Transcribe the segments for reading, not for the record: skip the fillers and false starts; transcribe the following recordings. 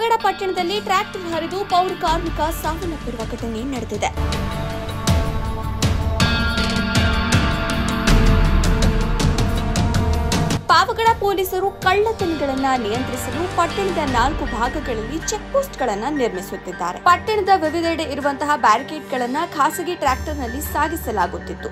ಪಾವಗಡ ಪಟ್ಟಣದಲ್ಲಿ ಟ್ರ್ಯಾಕ್ಟರ್ ಹರಿದು ಪೌರ ಕಾರ್ಮಿಕ ಸಾವನ್ನಪ್ಪಿರುವ ಘಟನೆ ನಡೆದಿದೆ. ಪಾವಗಡ ಪೊಲೀಸರು ಕಳ್ಳತನಗಳನ್ನು ನಿಯಂತ್ರಿಸಲು ಪಟ್ಟಣದ 4 ಭಾಗಗಳಲ್ಲಿ ಚೆಕ್ ಪೋಸ್ಟ್ಗಳನ್ನು ನಿರ್ಮಿಸುತ್ತಿದ್ದಾರೆ. ಪಟ್ಟಣದ ವಿವಿಧೆಡೆ ಇರುವಂತಹ ಬ್ಯಾರಿಕೇಡ್ಗಳನ್ನು ಖಾಸಗಿ ಟ್ರ್ಯಾಕ್ಟರ್ನಲ್ಲಿ ಸಾಗಿಸಲಾಗುತ್ತಿತ್ತು.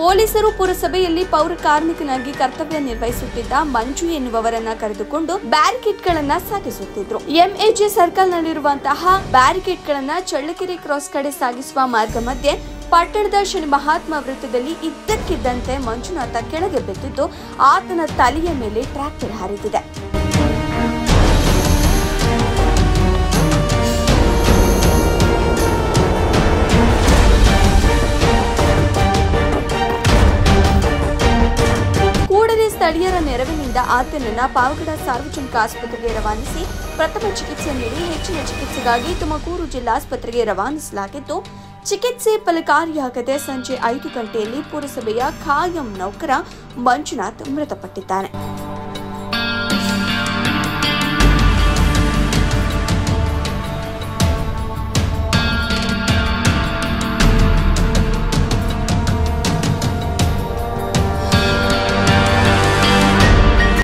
ಪೊಲೀಸರು ಪುರಸಭೆಯಲ್ಲಿ ಪೌರ ಕಾರ್ಮಿಕನಾಗಿ ಕರ್ತವ್ಯ ನಿರ್ವಹಿಸುತ್ತಿದ್ದ ಮಂಜು ಎನ್ನುವವರನ್ನ ಕರೆದುಕೊಂಡು ಬ್ಯಾರಿಕೇಡ್ಗಳನ್ನು ಸಾಗಿಸುತ್ತಿದ್ರು. ಎಂಎಜೆ ಸರ್ಕಲ್ನಲ್ಲಿರುವಂತಹ ಬ್ಯಾರಿಕೇಡ್ಗಳನ್ನು ಚಳ್ಳಕೆರೆ ಕ್ರಾಸ್ ಕಡೆ ಸಾಗಿಸುವ ಮಾರ್ಗ ಮಧ್ಯೆ ಪಟ್ಟಣದ ಶನಿ ಮಹಾತ್ಮ ವೃತ್ತದಲ್ಲಿ ಇದ್ದಕ್ಕಿದ್ದಂತೆ ಮಂಜುನಾಥ ಕೆಳಗೆ ಬಿದ್ದಿದ್ದು ಆತನ ತಲೆಯ ಮೇಲೆ ಟ್ರ್ಯಾಕ್ಟರ್ ಹರಿದಿದೆ. ಸ್ಥಳೀಯರ ನೆರವಿನಿಂದ ಆತನನ್ನು ಪಾವಗಡ ಸಾರ್ವಜನಿಕ ಆಸ್ಪತ್ರೆಗೆ ರವಾನಿಸಿ ಪ್ರಥಮ ಚಿಕಿತ್ಸೆ ನೀಡಿ ಹೆಚ್ಚಿನ ಚಿಕಿತ್ಸೆಗಾಗಿ ತುಮಕೂರು ಜಿಲ್ಲಾಸ್ಪತ್ರೆಗೆ ರವಾನಿಸಲಾಗಿದ್ದು, ಚಿಕಿತ್ಸೆ ಫಲಕಾರಿಯಾಗದೆ ಸಂಜೆ 5 ಗಂಟೆಯಲ್ಲಿ ಪುರಸಭೆಯ ಖಾಯಂ ನೌಕರ ಮಂಜುನಾಥ್ ಮೃತಪಟ್ಟಿದ್ದಾನೆ.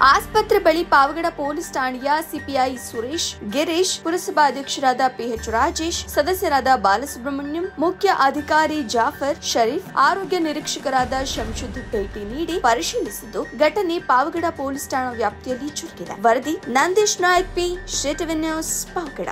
ಆಸ್ಪತ್ರೆ ಬಳಿ ಪಾವಗಡ ಪೊಲೀಸ್ ಠಾಣೆಯ ಸಿಪಿಐ ಸುರೇಶ್, ಗಿರೀಶ್, ಪುರಸಭಾಧ್ಯಕ್ಷರಾದ ಪಿಎಚ್ ರಾಜೇಶ್, ಸದಸ್ಯರಾದ ಬಾಲಸುಬ್ರಹ್ಮಣ್ಯಂ, ಮುಖ್ಯ ಅಧಿಕಾರಿ ಜಾಫರ್, ಶರೀಫ್, ಆರೋಗ್ಯ ನಿರೀಕ್ಷಕರಾದ ಶಂಶುದ್ದಿ ಭೇಟಿ ನೀಡಿ ಪರಿಶೀಲಿಸಿದ್ದು, ಘಟನೆ ಪಾವಗಡ ಪೊಲೀಸ್ ಠಾಣಾ ವ್ಯಾಪ್ತಿಯಲ್ಲಿ ಜರುಗಿದೆ. ವರದಿ ನಂದೀಶ್ ನಾಯ್ಕ್, ಪಿ, ಶ್ರೀಟಿವಿ ನ್ಯೂಸ್, ಪಾವಗಡ.